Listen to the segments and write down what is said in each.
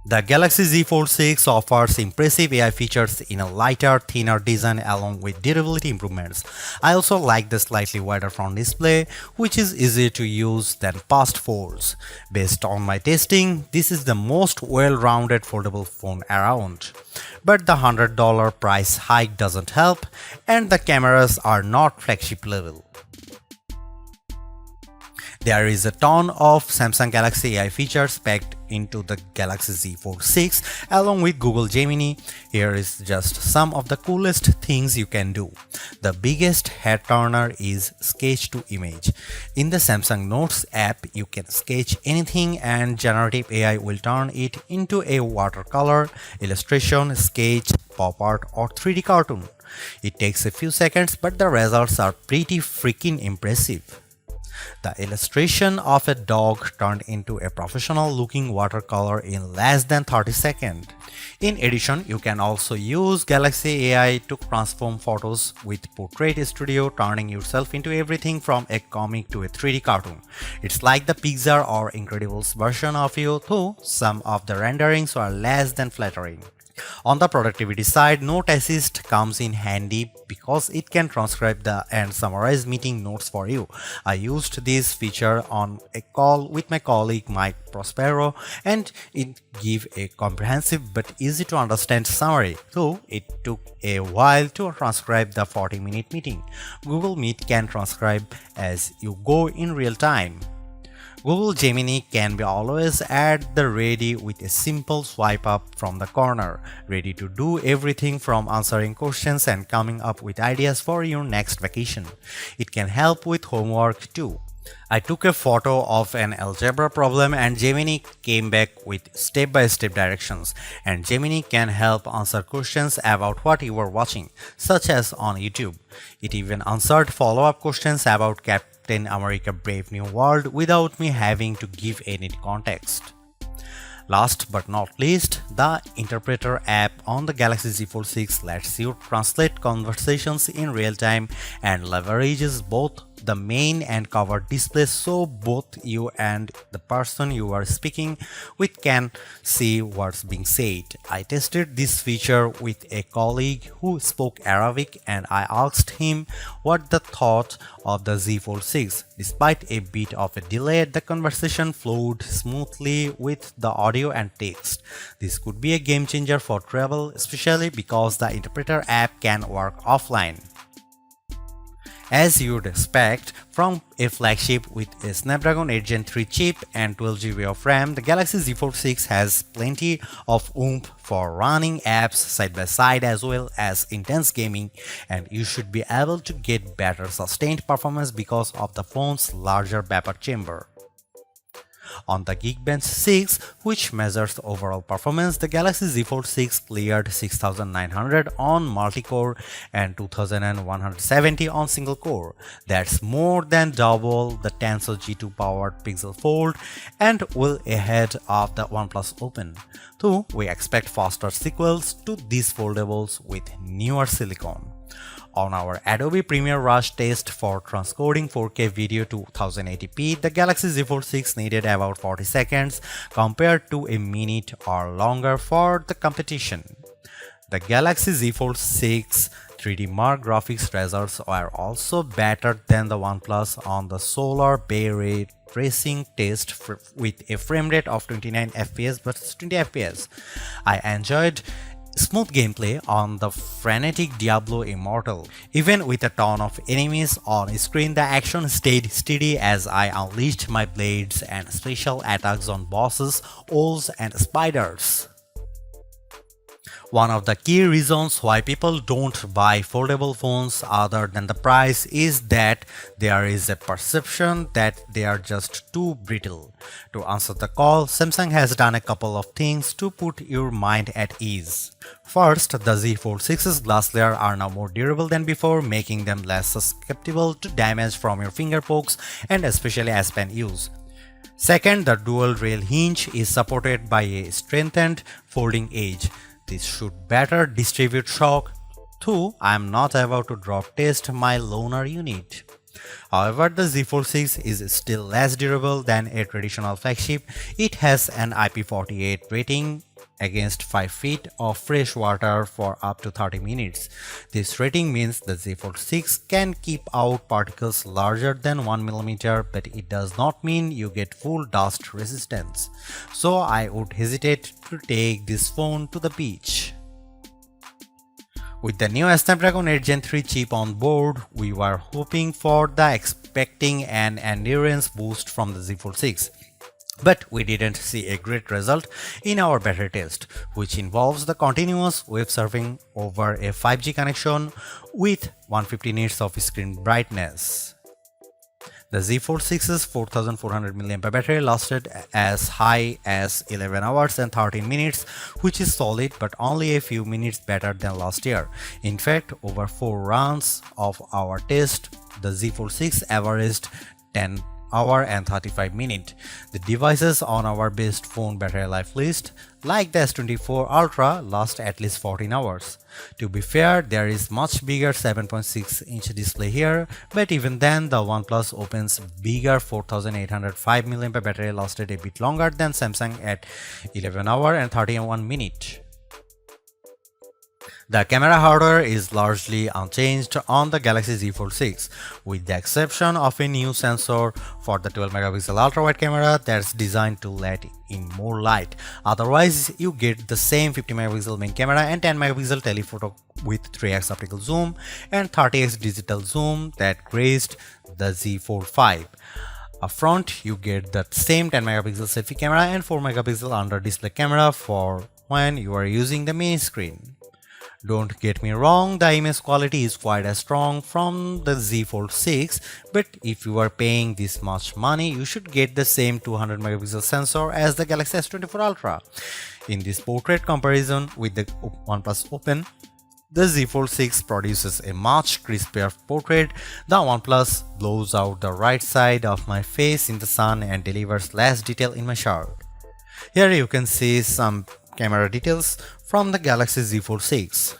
The Galaxy Z Fold 6 offers impressive AI features in a lighter, thinner design along with durability improvements. I also like the slightly wider front display, which is easier to use than past folds. Based on my testing, this is the most well-rounded foldable phone around. But the $100 price hike doesn't help, and the cameras are not flagship level. There is a ton of Samsung Galaxy AI features packed into the Galaxy Z Fold 6 along with Google Gemini. Here is just some of the coolest things you can do. The biggest head turner is sketch to image. In the Samsung Notes app, you can sketch anything and generative AI will turn it into a watercolor, illustration, sketch, pop art or 3D cartoon. It takes a few seconds, but the results are pretty freaking impressive. The illustration of a dog turned into a professional looking watercolor in less than 30 seconds. In addition, you can also use Galaxy AI to transform photos with Portrait Studio, turning yourself into everything from a comic to a 3D cartoon. It's like the Pixar or Incredibles version of you, though some of the renderings are less than flattering. On the productivity side, Note Assist comes in handy because it can transcribe and summarize meeting notes for you. I used this feature on a call with my colleague Mike Prospero and it gave a comprehensive but easy to understand summary, though it took a while to transcribe the 40-minute meeting. Google Meet can transcribe as you go in real time. Google Gemini can be always at the ready with a simple swipe up from the corner, ready to do everything from answering questions and coming up with ideas for your next vacation. It can help with homework too. I took a photo of an algebra problem and Gemini came back with step-by-step directions, and Gemini can help answer questions about what you were watching, such as on YouTube. It even answered follow-up questions about Captain America Brave New World without me having to give any context. Last but not least, the Interpreter app on the Galaxy Z Fold 6 lets you translate conversations in real time and leverages both the main and cover displays so both you and the person you are speaking with can see what's being said. I tested this feature with a colleague who spoke Arabic and I asked him what the thought of the Z Fold 6. Despite a bit of a delay, the conversation flowed smoothly with the audio and text. This could be a game changer for travel, especially because the Interpreter app can work offline. As you'd expect from a flagship with a Snapdragon 8 Gen 3 chip and 12GB of RAM, the Galaxy Z Fold 6 has plenty of oomph for running apps side by side as well as intense gaming, and you should be able to get better sustained performance because of the phone's larger vapor chamber. On the Geekbench 6, which measures overall performance, the Galaxy Z Fold 6 cleared 6900 on multi-core and 2170 on single-core. That's more than double the Tensor G2 powered Pixel Fold and well ahead of the OnePlus Open. Though we expect faster sequels to these foldables with newer silicon. On our Adobe Premiere Rush test for transcoding 4K video to 1080p, the Galaxy Z Fold 6 needed about 40 seconds compared to a minute or longer for the competition. The Galaxy Z Fold 6 3D Mark graphics results are also better than the OnePlus on the Solar Bay Ray tracing test with a frame rate of 29 fps versus 20 fps. I enjoyed smooth gameplay on the frenetic Diablo Immortal. Even with a ton of enemies on screen, the action stayed steady as I unleashed my blades and special attacks on bosses, owls and spiders. One of the key reasons why people don't buy foldable phones other than the price is that there is a perception that they are just too brittle. To answer the call, Samsung has done a couple of things to put your mind at ease. First, the Z Fold 6's glass layer are now more durable than before, making them less susceptible to damage from your finger pokes and especially as pen use. Second, the dual rail hinge is supported by a strengthened folding edge. This should better distribute shock, though I am not about to drop test my loaner unit. However, the Z Fold 6 is still less durable than a traditional flagship. It has an IP48 rating against 5 feet of fresh water for up to 30 minutes. This rating means the Z Fold 6 can keep out particles larger than 1 millimeter, but it does not mean you get full dust resistance. So I would hesitate to take this phone to the beach. With the new Snapdragon 8 Gen 3 chip on board, we were hoping for the expecting an endurance boost from the Z Fold 6. But we didn't see a great result in our battery test, which involves the continuous web surfing over a 5G connection with 150 nits of screen brightness. The Z Fold 6's 4400 mAh battery lasted as high as 11 hours and 13 minutes, which is solid but only a few minutes better than last year. In fact, over 4 runs of our test, the Z Fold 6 averaged 10 hour and 35 minutes. The devices on our best phone battery life list, like the S24 Ultra, last at least 14 hours. To be fair, there is much bigger 7.6-inch display here, but even then the OnePlus Open's bigger 4805 mAh battery lasted a bit longer than Samsung at 11 hour and 31 minutes. The camera hardware is largely unchanged on the Galaxy Z Fold 6, with the exception of a new sensor for the 12-megapixel ultra-wide camera that's designed to let in more light. Otherwise, you get the same 50-megapixel main camera and 10-megapixel telephoto with 3x optical zoom and 30x digital zoom that graced the Z Fold 5. Up front, you get the same 10-megapixel selfie camera and 4-megapixel under-display camera for when you are using the main screen. Don't get me wrong, the image quality is quite as strong from the Z Fold 6, but if you are paying this much money, you should get the same 200 megapixel sensor as the Galaxy S24 Ultra. In this portrait comparison with the OnePlus Open, the Z Fold 6 produces a much crispier portrait. The OnePlus blows out the right side of my face in the sun and delivers less detail in my shirt. Here you can see some camera details from the Galaxy Z Fold 6.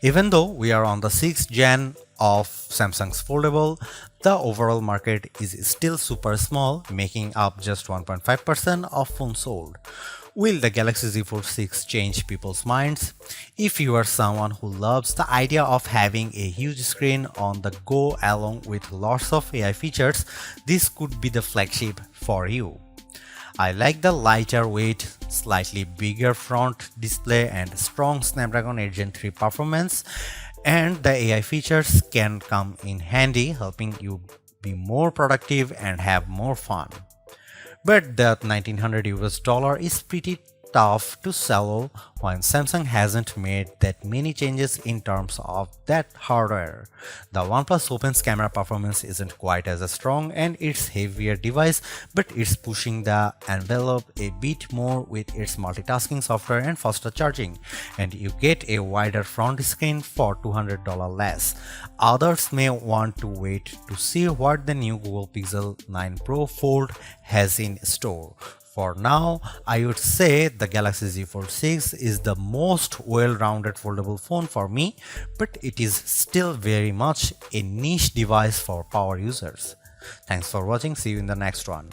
Even though we are on the 6th gen of Samsung's foldable, the overall market is still super small, making up just 1.5% of phones sold. Will the Galaxy Z Fold 6 change people's minds? If you are someone who loves the idea of having a huge screen on the go along with lots of AI features, this could be the flagship for you. I like the lighter weight, slightly bigger front display and strong Snapdragon 8 Gen 3 performance, and the AI features can come in handy, helping you be more productive and have more fun. But that $1900 is pretty tough to swallow when Samsung hasn't made that many changes in terms of that hardware. The OnePlus Open's camera performance isn't quite as strong and it's heavier device, but it's pushing the envelope a bit more with its multitasking software and faster charging, and you get a wider front screen for $200 less. Others may want to wait to see what the new Google Pixel 9 Pro Fold has in store. For now, I would say the Galaxy Z Fold 6 is the most well-rounded foldable phone for me, but it is still very much a niche device for power users. Thanks for watching. See you in the next one.